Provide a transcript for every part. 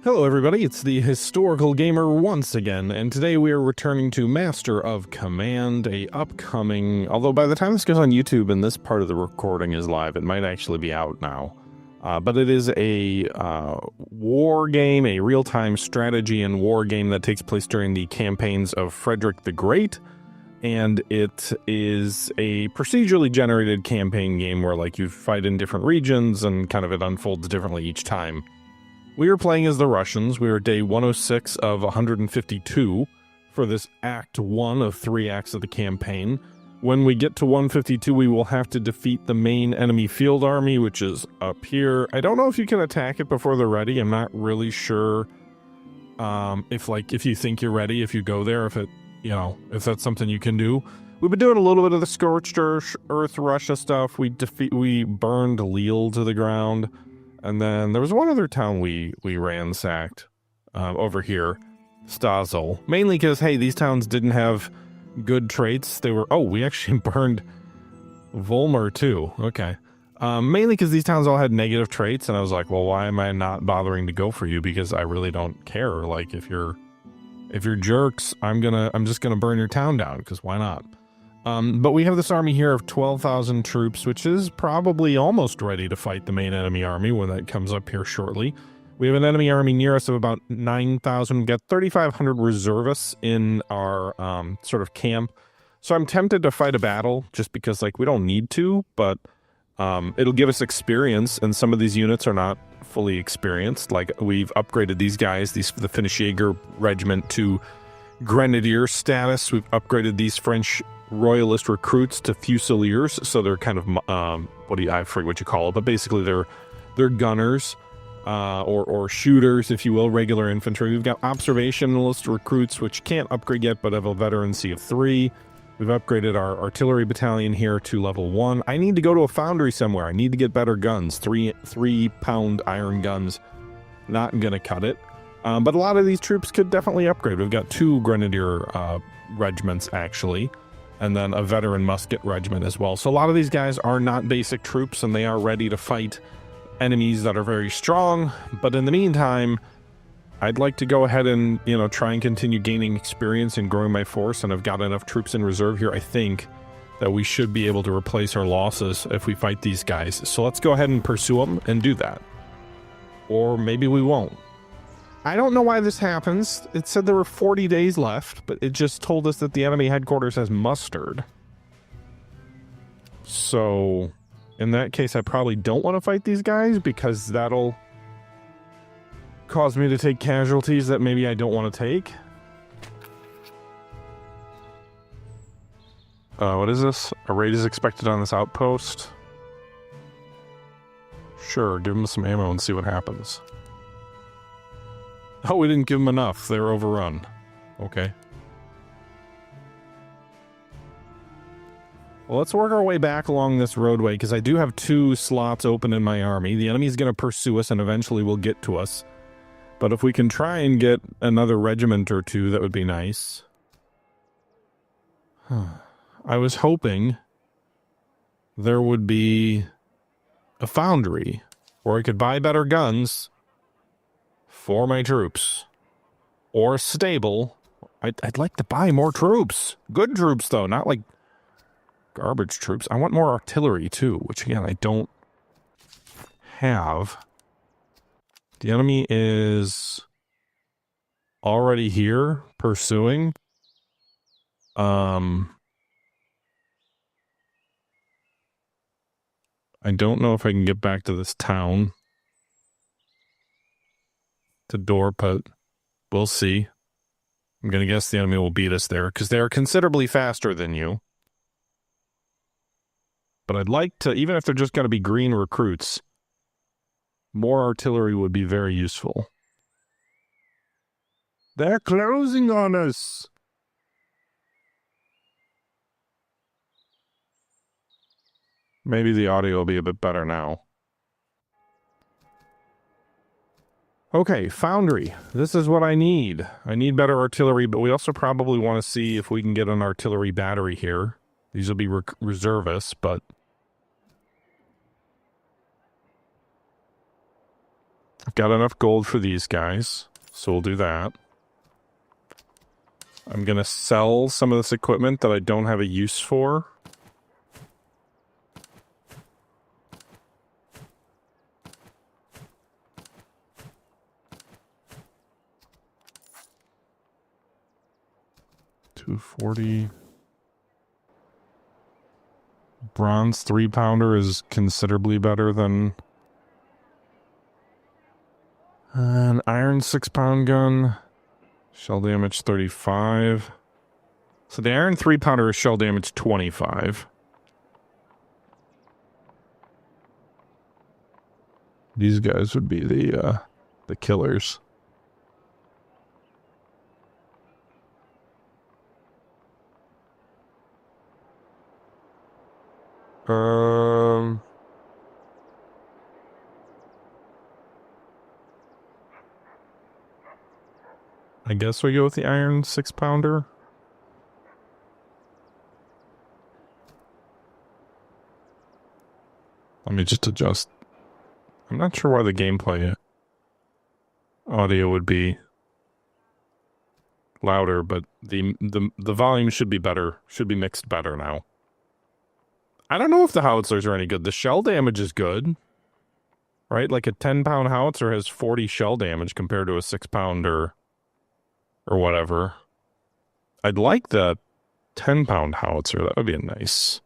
Hello everybody, it's the Historical Gamer once again, and today we are returning to Master of Command, a upcoming, although by the time this goes on YouTube and this part of the recording is live, it might actually be out now. But it is a war game, a real-time strategy and war game that takes place during the campaigns of Frederick the Great, and it is a procedurally generated campaign game where like you fight in different regions and kind of it unfolds differently each time. We are playing as the Russians. We are day 106 of 152 for this Act 1 of 3 acts of the campaign. When we get to 152, we will have to defeat the main enemy field army, which is up here. I don't know if you can attack it before they're ready. I'm not really sure if you think you're ready, if you go there, if that's something you can do. We've been doing a little bit of the Scorched Earth Russia stuff. We burned Lille to the ground. And then there was one other town we ransacked over here, Stazel. Mainly because, hey, these towns didn't have good traits. We actually burned Volmer too. Okay. Mainly because these towns all had negative traits, and I was like, well, why am I not bothering to go for you? Because I really don't care. Like, if you're jerks, I'm just gonna burn your town down, because why not? But we have this army here of 12,000 troops, which is probably almost ready to fight the main enemy army when that comes up here shortly. We have an enemy army near us of about 9,000. We've got 3,500 reservists in our sort of camp. So I'm tempted to fight a battle just because, like, we don't need to, but it'll give us experience, and some of these units are not fully experienced. Like, we've upgraded these guys, the Finnish Jaeger regiment, to Grenadier status. We've upgraded these French Royalist recruits to Fusiliers, so they're kind of I forget what you call it, but basically they're gunners or shooters, if you will, regular infantry. We've got observationalist recruits, which can't upgrade yet, but have a veterancy of 3. We've upgraded our artillery battalion here to level 1. I need to go to a foundry somewhere. I need to get better guns. 3-pound iron guns, not gonna cut it. But a lot of these troops could definitely upgrade. We've got 2 grenadier regiments actually, and then a veteran musket regiment as well. So a lot of these guys are not basic troops, and they are ready to fight enemies that are very strong. But in the meantime, I'd like to go ahead and, try and continue gaining experience and growing my force, and I've got enough troops in reserve here, I think, that we should be able to replace our losses if we fight these guys. So let's go ahead and pursue them and do that. Or maybe we won't. I don't know why this happens. It said there were 40 days left, but it just told us that the enemy headquarters has mustered. So, in that case, I probably don't want to fight these guys, because that'll cause me to take casualties that maybe I don't want to take. What is this? A raid is expected on this outpost. Sure, give them some ammo and see what happens. Oh, we didn't give them enough. They're overrun. Okay. Well, let's work our way back along this roadway, because I do have 2 slots open in my army. The enemy's going to pursue us and eventually will get to us. But if we can try and get another regiment or 2, that would be nice. I was hoping there would be a foundry where I could buy better guns for my troops, or a stable. I'd like to buy more troops. Good troops, though, not like garbage troops. I want more artillery, too, which, again, I don't have. The enemy is already here, pursuing. I don't know if I can get back to this town, to Dorpat. We'll see. I'm going to guess the enemy will beat us there, because they are considerably faster than you. But I'd like to, even if they're just going to be green recruits, more artillery would be very useful. They're closing on us! Maybe the audio will be a bit better now. Okay, Foundry. This is what I need. I need better artillery, but we also probably want to see if we can get an artillery battery here. These will be reservists, but I've got enough gold for these guys, so we'll do that. I'm going to sell some of this equipment that I don't have a use for. $240. Bronze 3-pounder is considerably better than an iron 6-pound gun. Shell damage 35. So the iron 3-pounder is shell damage 25. These guys would be the killers. I guess we go with the iron 6-pounder. Let me just adjust. I'm not sure why the gameplay audio would be louder, but the volume should be better, should be mixed better now. I don't know if the howitzers are any good. The shell damage is good, right? Like a 10-pound howitzer has 40 shell damage compared to a 6-pounder or whatever. I'd like the 10-pound howitzer. That would be a nice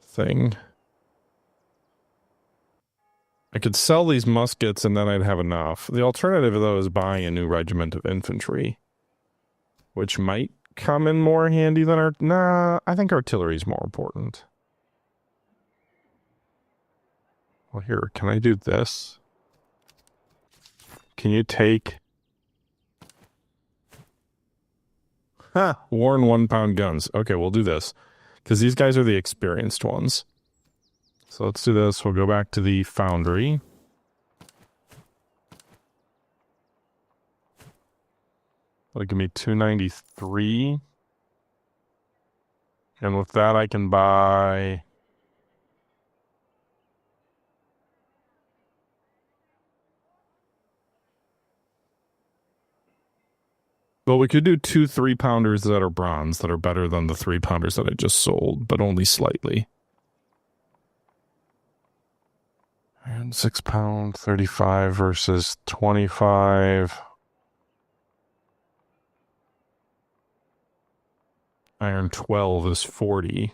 thing. I could sell these muskets and then I'd have enough. The alternative, though, is buying a new regiment of infantry, which might come in more handy than our... Nah, I think artillery is more important. Well, here, can I do this? Can you take... worn 1-pound guns. Okay, we'll do this. Because these guys are the experienced ones. So let's do this. We'll go back to the Foundry. That'll give me 293. And with that, I can buy... Well, we could do 2 3-pounders that are bronze that are better than the 3-pounders that I just sold, but only slightly. And 6-pound, 35 versus 25. Iron 12 is 40.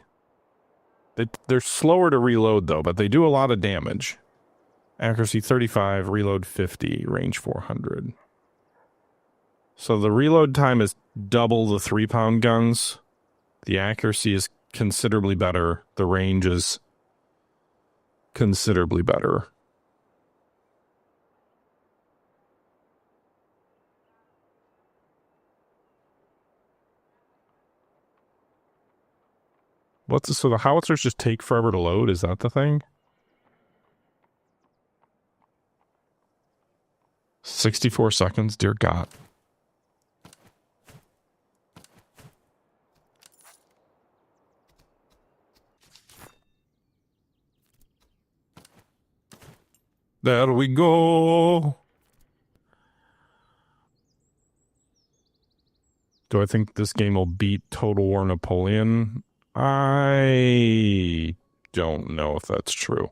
They're slower to reload, though, but they do a lot of damage. Accuracy 35, reload 50, range 400. So the reload time is double the 3-pound guns. The accuracy is considerably better. The range is considerably better. So the howitzers just take forever to load? Is that the thing? 64 seconds? Dear God. There we go. Do I think this game will beat Total War Napoleon? I don't know if that's true.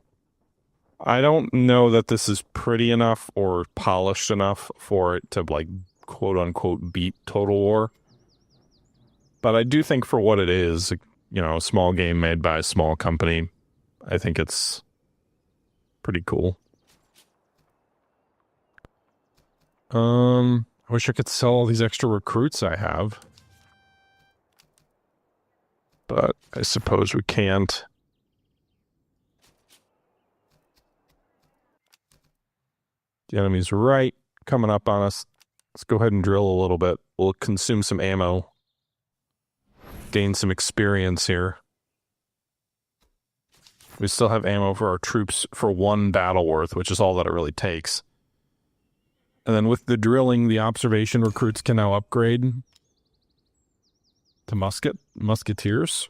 I don't know that this is pretty enough or polished enough for it to, like, quote-unquote beat Total War. But I do think for what it is, you know, a small game made by a small company, I think it's pretty cool. I wish I could sell all these extra recruits I have. But I suppose we can't. The enemy's right, coming up on us. Let's go ahead and drill a little bit. We'll consume some ammo. Gain some experience here. We still have ammo for our troops for 1 battle worth, which is all that it really takes. And then with the drilling, the observation recruits can now upgrade to musketeers.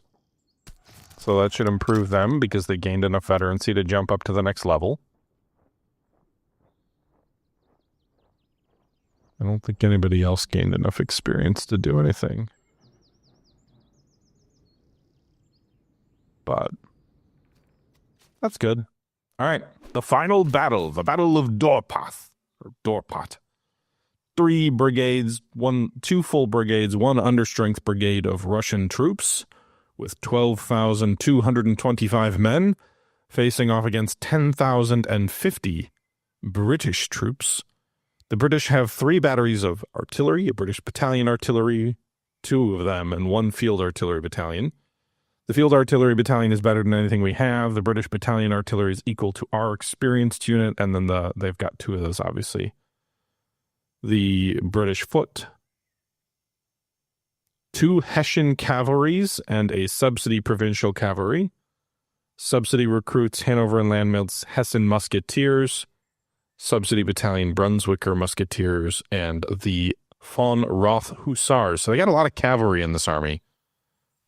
So that should improve them because they gained enough veterancy to jump up to the next level. I don't think anybody else gained enough experience to do anything. But that's good. All right, the final battle, the Battle of Dorpat, or Dorpat. 3 brigades, 2 full brigades, 1 understrength brigade of Russian troops with 12,225 men facing off against 10,050 British troops. The British have 3 batteries of artillery, a British battalion artillery, 2 of them, and 1 field artillery battalion. The field artillery battalion is better than anything we have. The British battalion artillery is equal to our experienced unit, and then they've got 2 of those, obviously. The British foot, 2 Hessian cavalries, and a subsidy provincial cavalry. Subsidy recruits Hanover and Landmilt's Hessen musketeers, subsidy battalion Brunswicker musketeers, and the von Roth hussars. So they got a lot of cavalry in this army.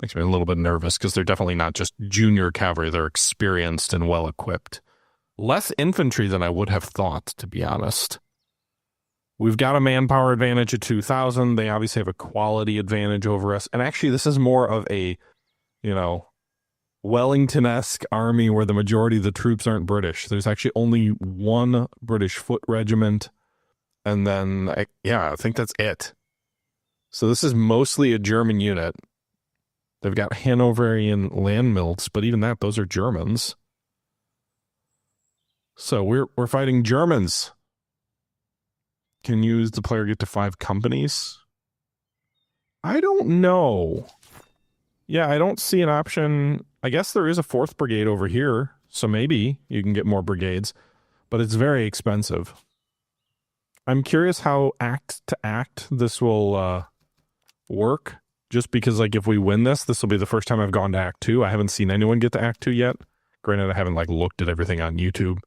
Makes me a little bit nervous because they're definitely not just junior cavalry. They're experienced and well-equipped. Less infantry than I would have thought, to be honest. We've got a manpower advantage of 2,000. They obviously have a quality advantage over us. And actually, this is more of a, Wellington-esque army where the majority of the troops aren't British. There's actually only 1 British foot regiment. And then, I think that's it. So this is mostly a German unit. They've got Hanoverian landmilts, but even that, those are Germans. So we're fighting Germans. Can use the player get to 5 companies? I don't know. Yeah, I don't see an option. I guess there is a 4th brigade over here, so maybe you can get more brigades, but it's very expensive. I'm curious how act to act this will work, just because if we win this will be the first time I've gone to Act 2. I haven't seen anyone get to Act 2 yet. Granted, I haven't looked at everything on YouTube.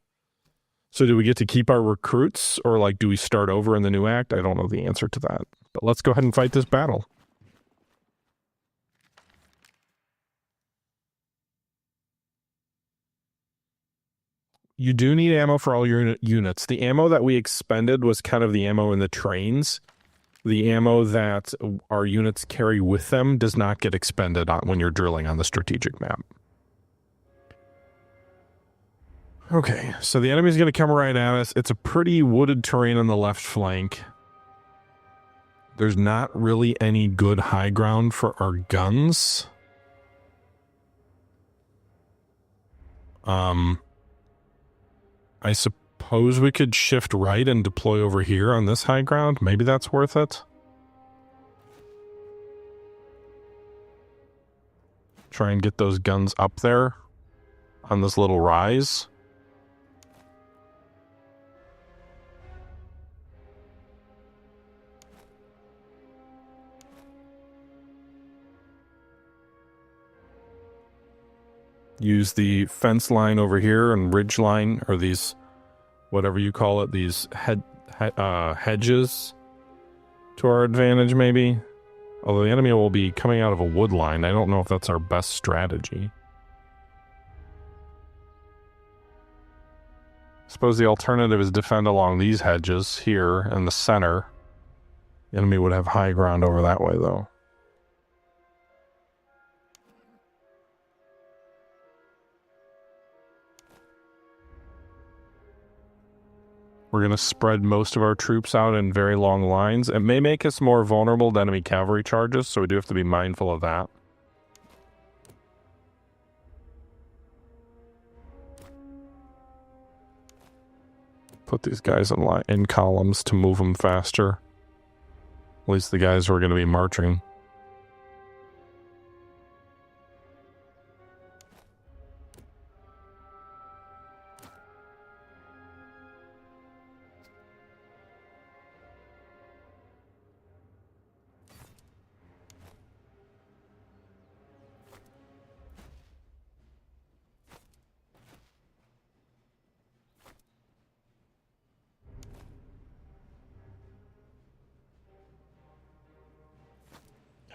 So do we get to keep our recruits, or do we start over in the new act? I don't know the answer to that. But let's go ahead and fight this battle. You do need ammo for all your units. The ammo that we expended was kind of the ammo in the trains. The ammo that our units carry with them does not get expended when you're drilling on the strategic map. Okay, so the enemy's going to come right at us. It's a pretty wooded terrain on the left flank. There's not really any good high ground for our guns. I suppose we could shift right and deploy over here on this high ground. Maybe that's worth it. Try and get those guns up there on this little rise. Use the fence line over here and ridge line, or these, whatever you call it, these hedges to our advantage, maybe. Although the enemy will be coming out of a wood line. I don't know if that's our best strategy. I suppose the alternative is defend along these hedges here in the center. The enemy would have high ground over that way, though. We're going to spread most of our troops out in very long lines. It may make us more vulnerable to enemy cavalry charges, so we do have to be mindful of that. Put these guys in columns to move them faster. At least the guys who are going to be marching.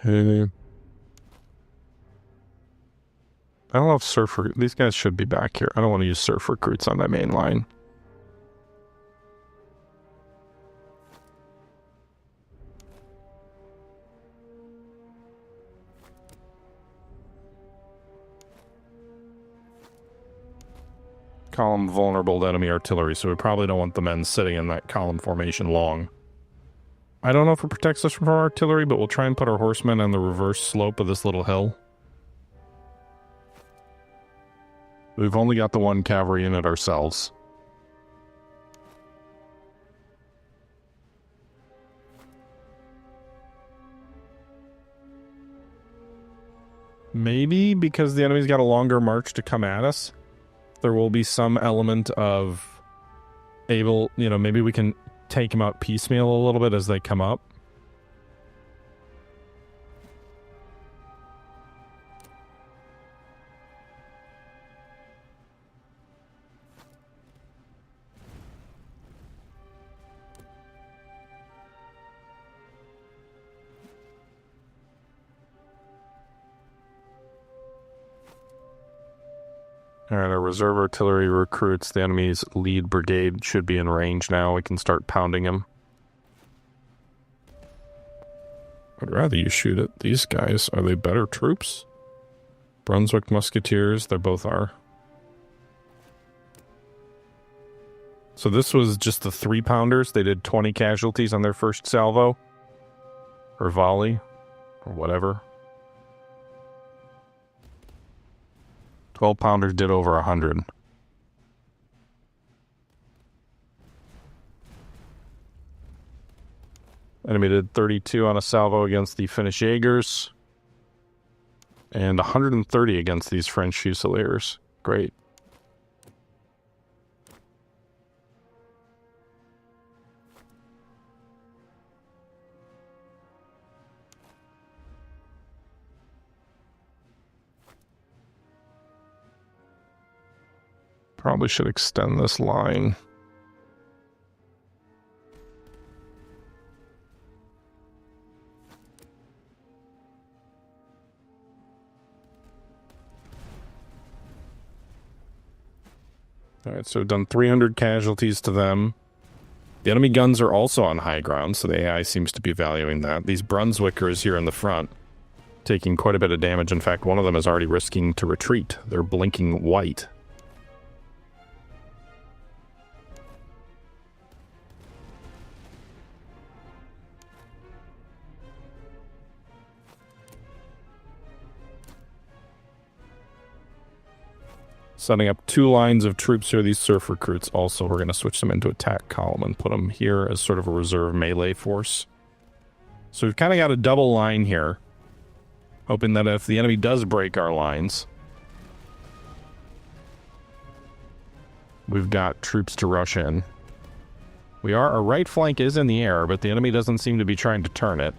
Hey. I don't know if these guys should be back here. I don't want to use surf recruits on that main line. Column vulnerable to enemy artillery, so we probably don't want the men sitting in that column formation long. I don't know if it protects us from our artillery, but we'll try and put our horsemen on the reverse slope of this little hill. We've only got the one cavalry unit ourselves. Maybe because the enemy's got a longer march to come at us, there will be some element of maybe we can take them out piecemeal a little bit as they come up. Alright, our reserve artillery recruits. The enemy's lead brigade should be in range now. We can start pounding him. I'd rather you shoot at these guys. Are they better troops? Brunswick Musketeers, they both are. So this was just the 3-pounders. They did 20 casualties on their first salvo. Or volley. Or whatever. 12-pounders did over 100. Enemy did 32 on a salvo against the Finnish Jaegers. And 130 against these French Fusiliers. Great. Probably should extend this line. Alright, so we've done 300 casualties to them. The enemy guns are also on high ground, so the AI seems to be valuing that. These Brunswickers here in the front, taking quite a bit of damage. In fact, one of them is already risking to retreat. They're blinking white. Setting up 2 lines of troops here. These surf recruits also, we're going to switch them into attack column and put them here as sort of a reserve melee force. So we've kind of got a double line here, hoping that if the enemy does break our lines, we've got troops to rush in. Our right flank is in the air, but the enemy doesn't seem to be trying to turn it.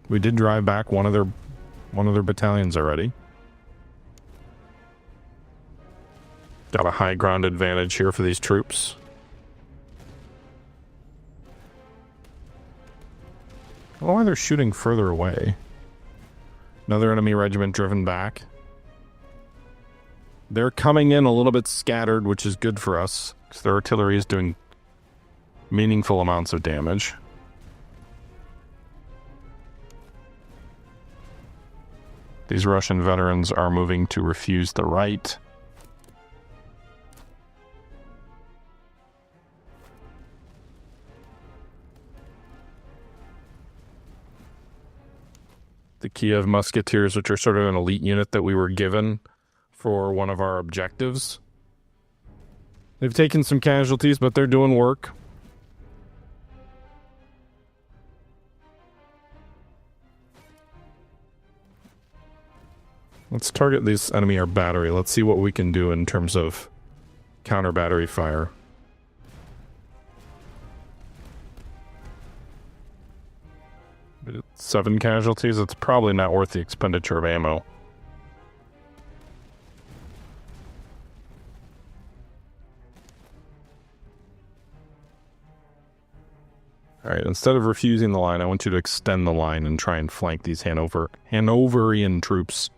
We did drive back one of their battalions already. Got a high ground advantage here for these troops. I don't know why they're shooting further away. Another enemy regiment driven back. They're coming in a little bit scattered, which is good for us, because their artillery is doing meaningful amounts of damage. These Russian veterans are moving to refuse the right. The Kiev Musketeers, which are sort of an elite unit that we were given for one of our objectives. They've taken some casualties, but they're doing work. Let's target this enemy air battery. Let's see what we can do in terms of counter battery fire. We did 7 casualties. It's probably not worth the expenditure of ammo. Alright, instead of refusing the line, I want you to extend the line and try and flank these Hanoverian troops.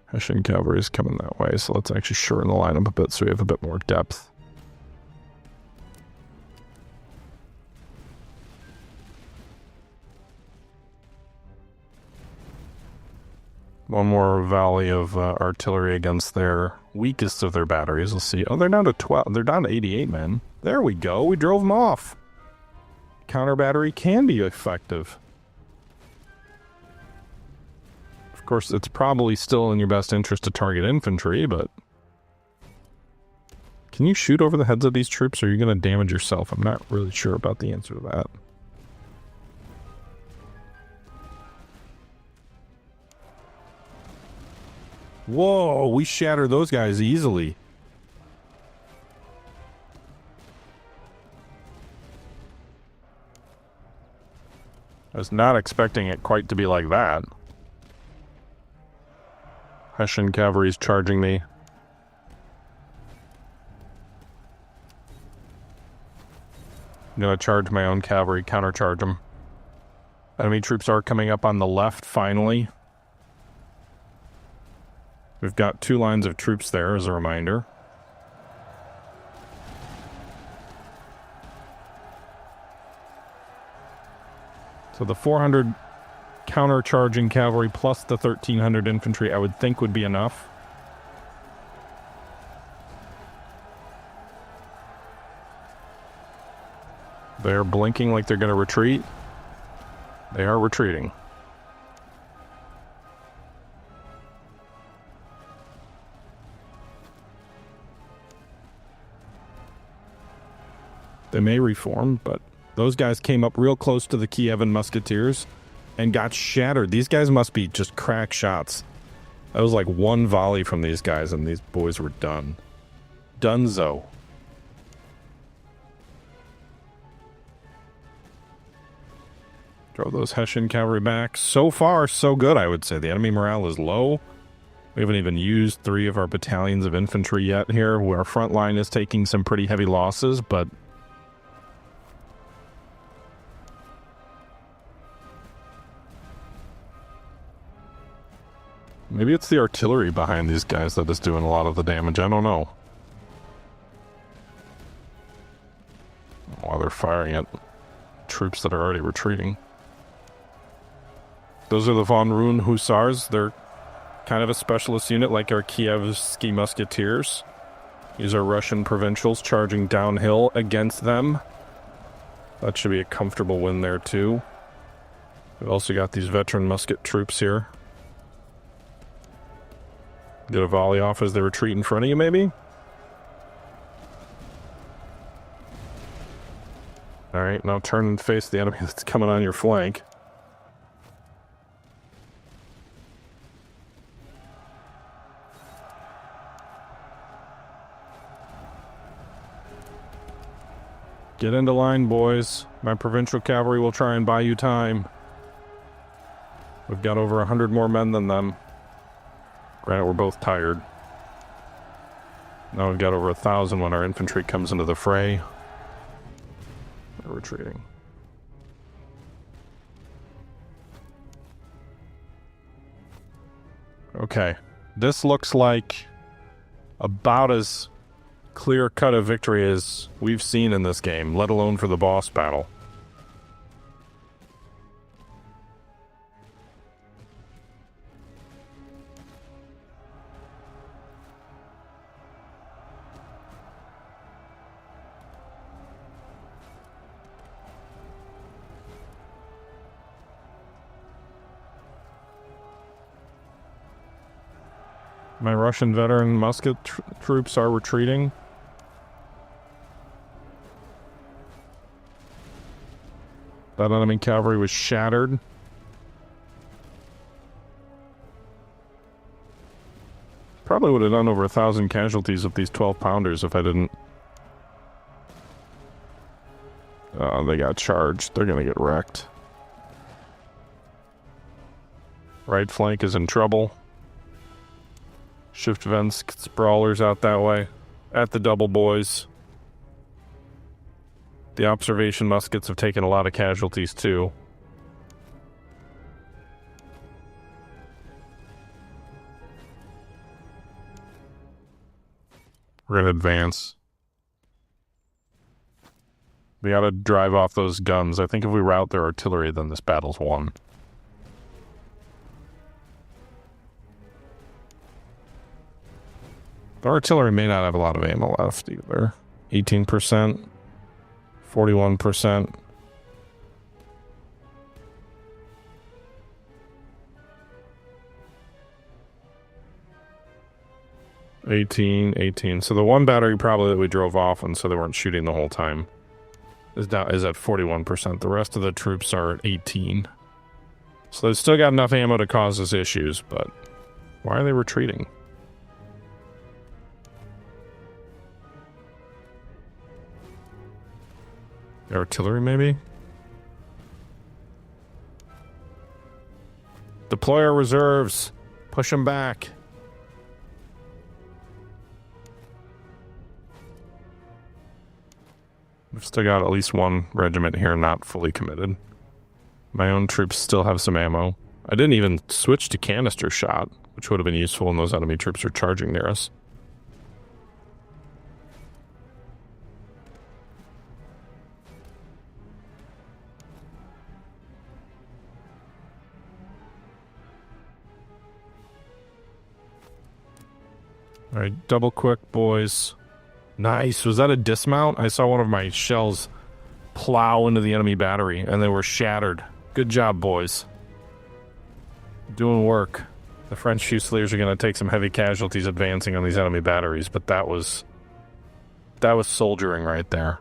Hessian cavalry is coming that way, so let's actually shorten the line up a bit so we have a bit more depth. One more volley of artillery against their weakest of their batteries. Let's see. Oh, they're down to 12. They're down to 88 men. There we go. We drove them off. Counter battery can be effective. Of course, it's probably still in your best interest to target infantry, but... Can you shoot over the heads of these troops, or are you going to damage yourself? I'm not really sure about the answer to that. Whoa, we shatter those guys easily. I was not expecting it quite to be like that. Hessian cavalry's charging me. I'm gonna charge my own cavalry, countercharge them. Enemy troops are coming up on the left, finally. We've got 2 lines of troops there, as a reminder. So the 400 counter-charging cavalry plus the 1,300 infantry, I would think would be enough. They're blinking like they're going to retreat. They are retreating. They may reform, but those guys came up real close to the Kievan musketeers and got shattered. These guys must be just crack shots. That was like one volley from these guys and these boys were done. Dunzo. Throw those Hessian cavalry back. So far, so good, I would say. The enemy morale is low. We haven't even used 3 of our battalions of infantry yet here. Our front line is taking some pretty heavy losses, but... maybe it's the artillery behind these guys that is doing a lot of the damage. I don't know. While they're firing at troops that are already retreating. Those are the Von Roon Hussars. They're kind of a specialist unit like our Kievsky Musketeers. These are Russian provincials charging downhill against them. That should be a comfortable win there too. We've also got these veteran musket troops here. Get a volley off as they retreat in front of you, maybe? Alright, now turn and face the enemy that's coming on your flank. Get into line, boys. My provincial cavalry will try and buy you time. We've got over 100 more men than them. Granted, we're both tired. Now we've got over 1,000 when our infantry comes into the fray. They're retreating. Okay. This looks like about as clear-cut a victory as we've seen in this game, let alone for the boss battle. My Russian veteran musket troops are retreating. That enemy cavalry was shattered. Probably would have done over 1,000 casualties with these 12-pounders if I didn't... they got charged. They're gonna get wrecked. Right flank is in trouble. Shift-Vensk sprawlers out that way. At the double boys. The observation muskets have taken a lot of casualties too. We're gonna advance. We gotta drive off those guns. I think if we rout their artillery, then this battle's won. The artillery may not have a lot of ammo left either. 18%, 41%. So the one battery probably that we drove off and so they weren't shooting the whole time is at 41%. The rest of the troops are at 18. So they've still got enough ammo to cause us issues, but why are they retreating? The artillery, maybe? Deploy our reserves. Push them back. We've still got at least one regiment here not fully committed. My own troops still have some ammo. I didn't even switch to canister shot, which would have been useful when those enemy troops are charging near us. Alright, double quick, boys. Nice. Was that a dismount? I saw one of my shells plow into the enemy battery, and they were shattered. Good job, boys. Doing work. The French Fusiliers are going to take some heavy casualties advancing on these enemy batteries, but that was soldiering right there.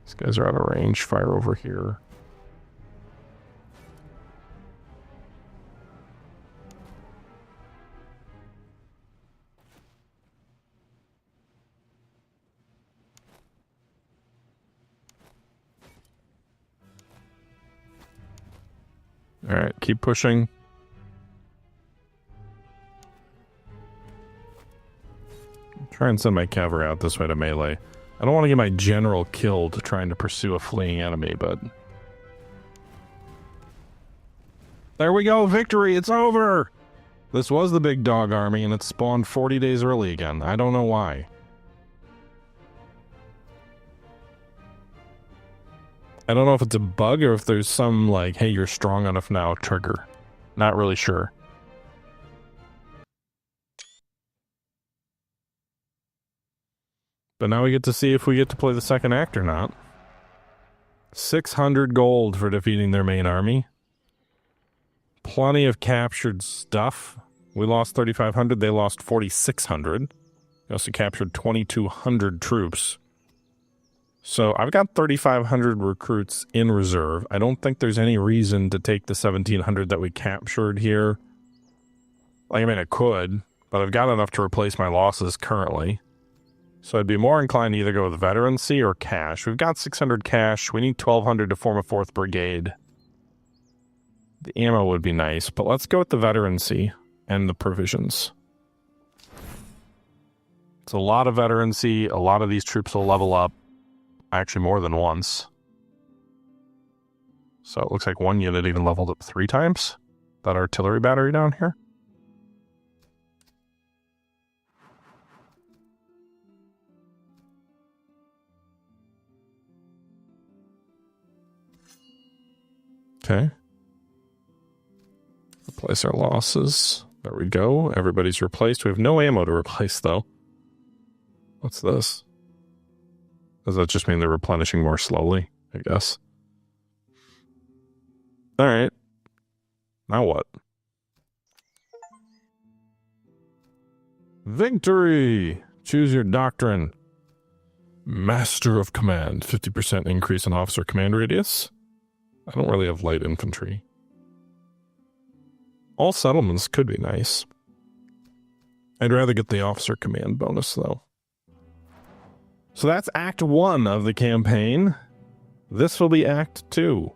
These guys are out of range. Fire over here. Alright, keep pushing. Try and send my cavalry out this way to melee. I don't want to get my general killed trying to pursue a fleeing enemy, but... There we go, victory, it's over! This was the big dog army, and it spawned 40 days early again. I don't know why. I don't know if it's a bug or if there's some, like, hey, you're strong enough now trigger. Not really sure. But now we get to see if we get to play the second act or not. 600 gold for defeating their main army. Plenty of captured stuff. We lost 3,500, they lost 4,600. We also captured 2,200 troops. So I've got 3,500 recruits in reserve. I don't think there's any reason to take the 1,700 that we captured here. Like, I mean, I could, but I've got enough to replace my losses currently. So I'd be more inclined to either go with veterancy or cash. We've got 600 cash. We need 1,200 to form a 4th brigade. The ammo would be nice, but let's go with the veterancy and the provisions. It's a lot of veterancy. A lot of these troops will level up. Actually, more than once. So it looks like one unit even leveled up 3 times. That artillery battery down here. Okay. Replace our losses. There we go. Everybody's replaced. We have no ammo to replace, though. What's this? Does that just mean they're replenishing more slowly? I guess. Alright. Now what? Victory! Choose your doctrine. Master of Command. 50% increase in officer command radius. I don't really have light infantry. All settlements could be nice. I'd rather get the officer command bonus, though. So that's Act 1 of the campaign. This will be Act 2.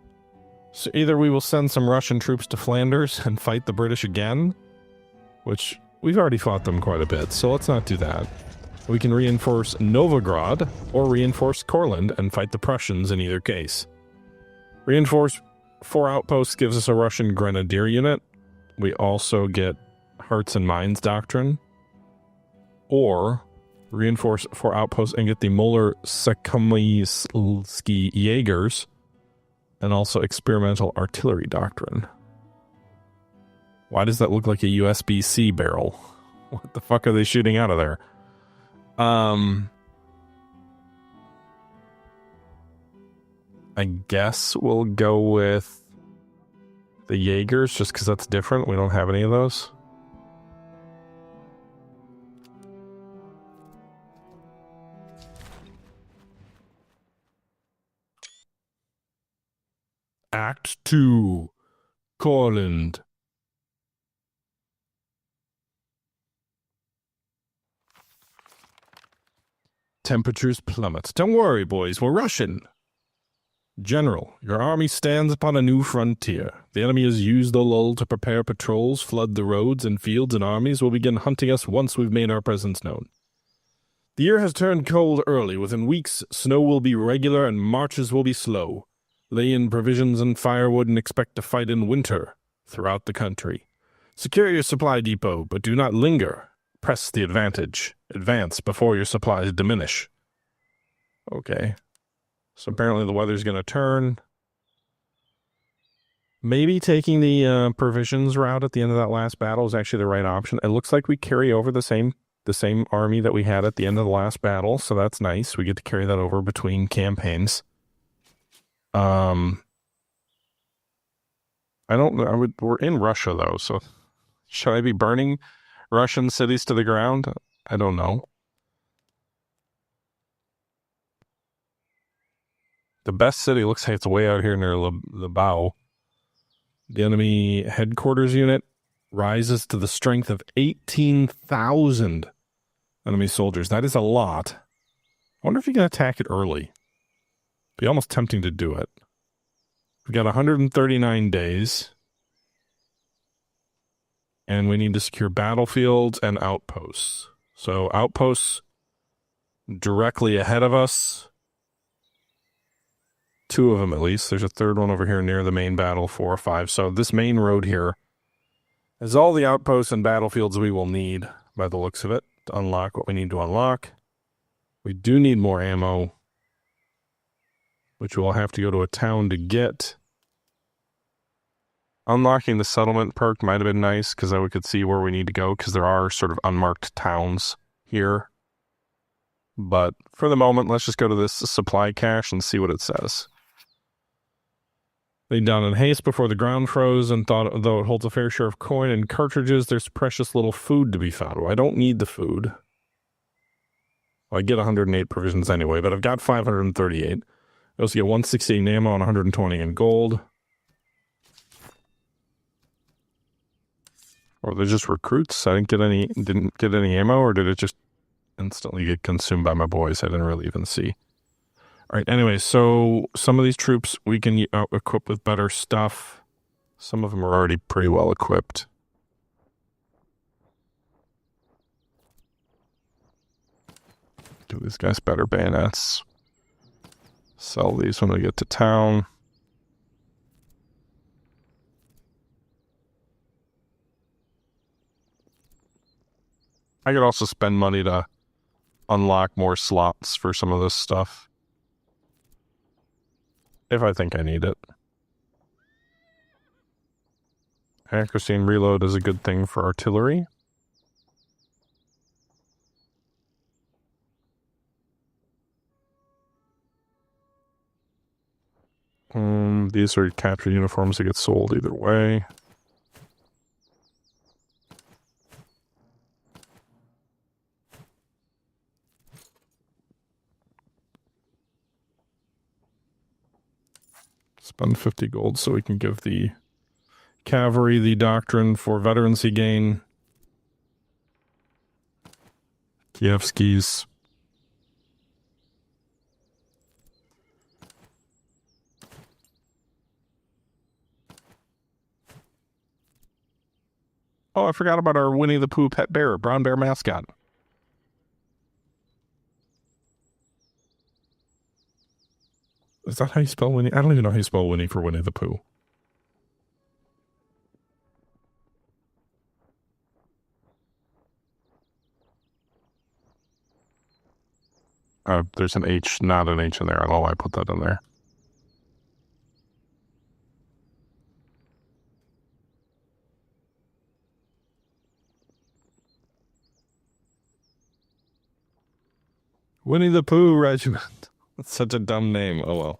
So either we will send some Russian troops to Flanders and fight the British again, which we've already fought them quite a bit, so let's not do that. We can reinforce Novograd or reinforce Courland and fight the Prussians in either case. Reinforce 4 outposts gives us a Russian grenadier unit. We also get Hearts and Minds Doctrine. Or reinforce 4 outposts and get the Moller Sekomysky Jaegers, and also Experimental Artillery Doctrine. Why does that look like a USB-C barrel? What the fuck are they shooting out of there? I guess we'll go with the Jaegers, just because that's different. We don't have any of those. Act 2. Courland. Temperatures plummet. Don't worry, boys, we're rushing. General, your army stands upon a new frontier. The enemy has used the lull to prepare patrols, flood the roads and fields, and armies will begin hunting us once we've made our presence known. The year has turned cold early. Within weeks, snow will be regular and marches will be slow. Lay in provisions and firewood and expect to fight in winter throughout the country. Secure your supply depot, but do not linger. Press the advantage. Advance before your supplies diminish. Okay. So apparently the weather's going to turn. Maybe taking the provisions route at the end of that last battle is actually the right option. It looks like we carry over the same army that we had at the end of the last battle, so that's nice. We get to carry that over between campaigns. I don't know. We're in Russia, though, so should I be burning Russian cities to the ground? I don't know. The best city looks like it's way out here near Lebau. The enemy headquarters unit rises to the strength of 18,000 enemy soldiers. That is a lot. I wonder if you can attack it early. Be almost tempting to do it. We've got 139 days. And we need to secure battlefields and outposts. So outposts directly ahead of us. 2 of them at least. There's a third one over here near the main battle, 4 or 5. So this main road here has all the outposts and battlefields we will need, by the looks of it, to unlock what we need to unlock. We do need more ammo, which we'll have to go to a town to get. Unlocking the settlement perk might have been nice, because then we could see where we need to go, because there are sort of unmarked towns here. But for the moment, let's just go to this supply cache and see what it says. Laid down in haste before the ground froze, and thought, though it holds a fair share of coin and cartridges, there's precious little food to be found. Well, I don't need the food. Well, I get 108 provisions anyway, but I've got 538. I also get 168 in ammo and 120 in gold. Or they're just recruits. I didn't get any ammo, or did it just instantly get consumed by my boys? I didn't really even see. All right, anyway, so some of these troops we can equip with better stuff. Some of them are already pretty well equipped. Give these guys better bayonets. Sell these when we get to town. I could also spend money to unlock more slots for some of this stuff, if I think I need it. Accuracy and reload is a good thing for artillery. These are captured uniforms that get sold either way. Spend 50 gold so we can give the cavalry the doctrine for veterancy gain. Kievskis. Oh, I forgot about our Winnie the Pooh pet bear, brown bear mascot. Is that how you spell Winnie? I don't even know how you spell Winnie for Winnie the Pooh. There's an H, not an H in there. I don't know why I put that in there. Winnie the Pooh Regiment. That's such a dumb name. Oh well.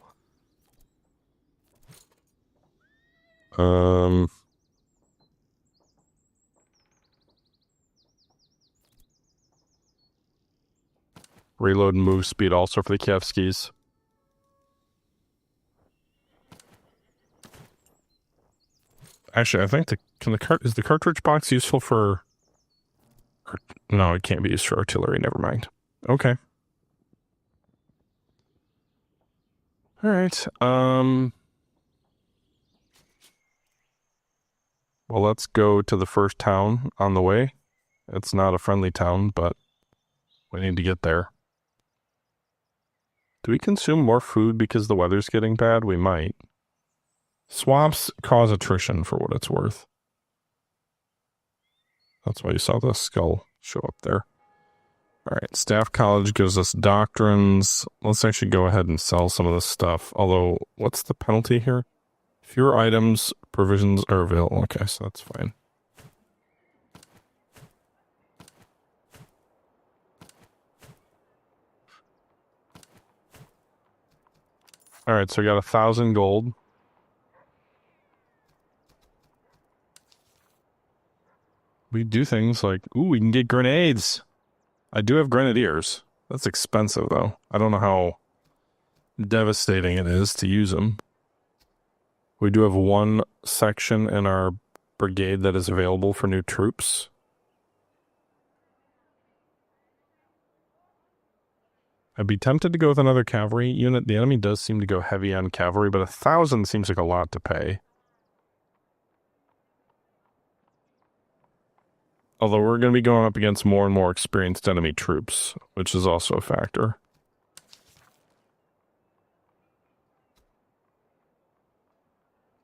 Reload and move speed also for the Kievskis. Actually, I think is the cartridge box useful for... No, it can't be used for artillery. Never mind. Okay. All right. Well, let's go to the first town on the way. It's not a friendly town, but we need to get there. Do we consume more food because the weather's getting bad? We might. Swamps cause attrition for what it's worth. That's why you saw the skull show up there. All right, Staff College gives us doctrines. Let's actually go ahead and sell some of this stuff. Although, what's the penalty here? Fewer items, provisions are available. Okay, so that's fine. All right, so we got 1,000 gold. We do things like, ooh, we can get grenades. I do have grenadiers. That's expensive, though. I don't know how devastating it is to use them. We do have one section in our brigade that is available for new troops. I'd be tempted to go with another cavalry unit. The enemy does seem to go heavy on cavalry, but 1,000 seems like a lot to pay. Although we're going to be going up against more and more experienced enemy troops, which is also a factor.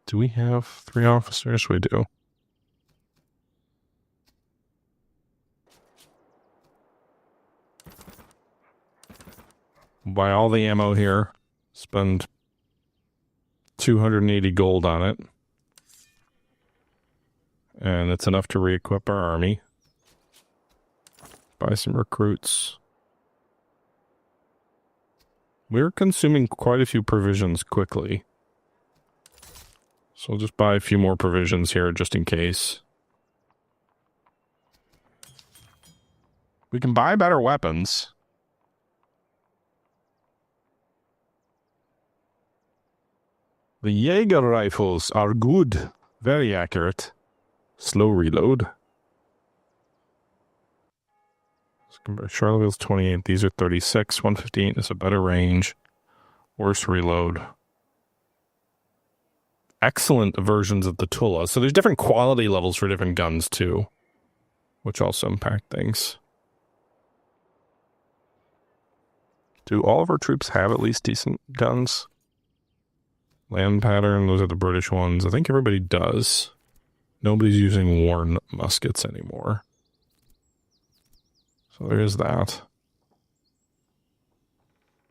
Do we have 3 officers? We do. Buy all the ammo here. Spend 280 gold on it. And it's enough to re-equip our army. Buy some recruits. We're consuming quite a few provisions quickly. So I'll just buy a few more provisions here just in case. We can buy better weapons. The Jaeger rifles are good. Very accurate. Slow reload. Charleville's 28. These are 36. 158 is a better range. Worse reload. Excellent versions of the Tula. So there's different quality levels for different guns too, which also impact things. Do all of our troops have at least decent guns? Land pattern, those are the British ones. I think everybody does. Nobody's using worn muskets anymore. So there is that.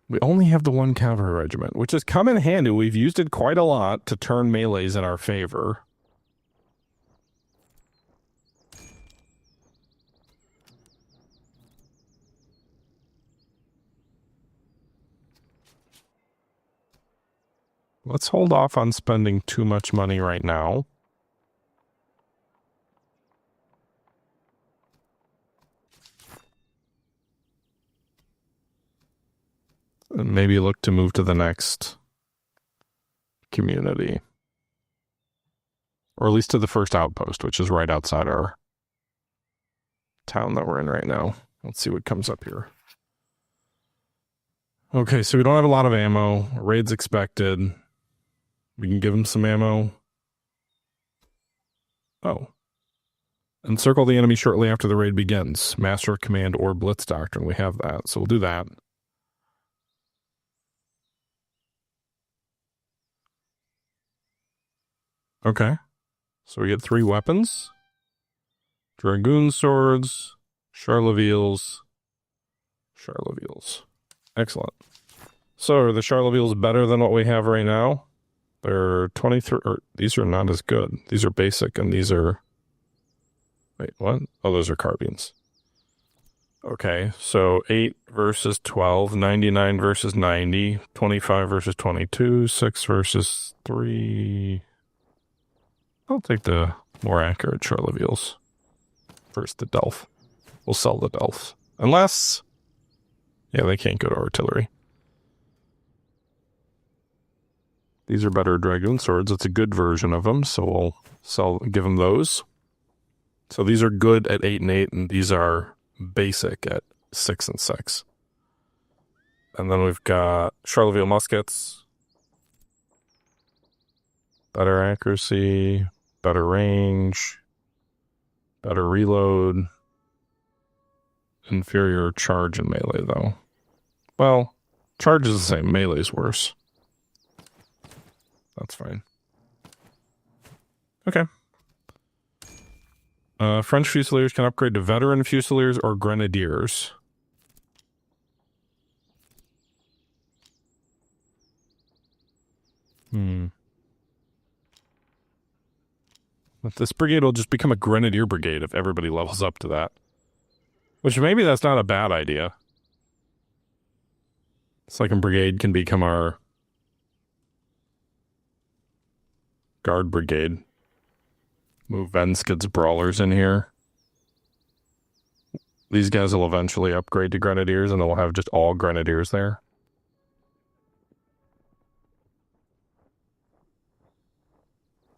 We only have the 1 cavalry regiment, which has come in handy. We've used it quite a lot to turn melees in our favor. Let's hold off on spending too much money right now. And maybe look to move to the next community. Or at least to the first outpost, which is right outside our town that we're in right now. Let's see what comes up here. Okay, so we don't have a lot of ammo. Raid's expected. We can give him some ammo. Oh. Encircle the enemy shortly after the raid begins. Master of Command or Blitz Doctrine. We have that, so we'll do that. Okay. So we get 3 weapons. Dragoon swords. Charlevilles. Excellent. So are the Charlevilles better than what we have right now? They're 23, or these are not as good. These are basic and these are, wait, what? Oh, those are carbines. Okay, so 8 versus 12, 99 versus 90, 25 versus 22, 6 versus 3. I'll take the more accurate Charleville's. First, the Delph. We'll sell the Delphs. Unless... yeah, they can't go to artillery. These are better Dragoon swords. It's a good version of them, so we'll give them those. So these are good at 8 and 8, and these are basic at 6 and 6. And then we've got Charleville muskets. Better accuracy, better range, better reload. Inferior charge and melee, though. Well, charge is the same. Melee's worse. That's fine. Okay. French Fusiliers can upgrade to Veteran Fusiliers or Grenadiers. But this brigade will just become a Grenadier Brigade if everybody levels up to that. Which maybe that's not a bad idea. Second Brigade can become our Guard Brigade. Move Venskid's Brawlers in here. These guys will eventually upgrade to Grenadiers, and they'll have just all Grenadiers there.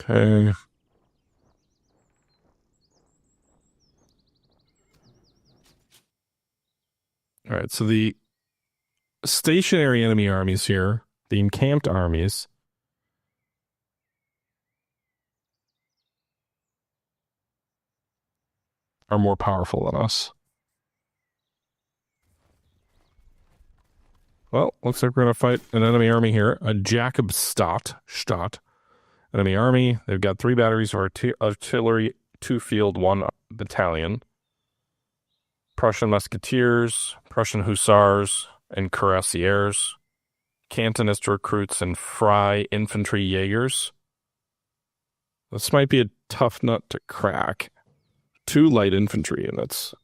Okay. All right, so the stationary enemy armies here, the encamped armies, are more powerful than us. Well, looks like we're going to fight an enemy army here, a Jacobstadt enemy army. They've got 3 batteries of artillery, 2 field, 1 battalion. Prussian musketeers, Prussian hussars, and cuirassiers. Cantonist recruits and Frey infantry Jaegers. This might be a tough nut to crack. 2 light infantry units.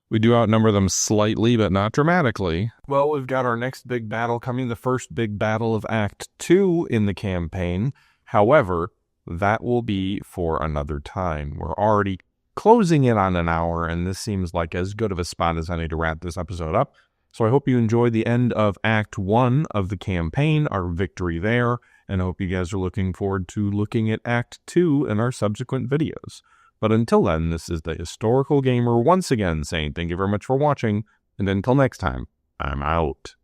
We do outnumber them slightly, but not dramatically. Well, we've got our next big battle coming, the first big battle of Act 2 in the campaign. However, that will be for another time. We're already closing in on an hour, and this seems like as good of a spot as any to wrap this episode up. So I hope you enjoyed the end of Act 1 of the campaign, our victory there, and I hope you guys are looking forward to looking at Act 2 in our subsequent videos. But until then, this is the Historical Gamer once again saying thank you very much for watching, and until next time, I'm out.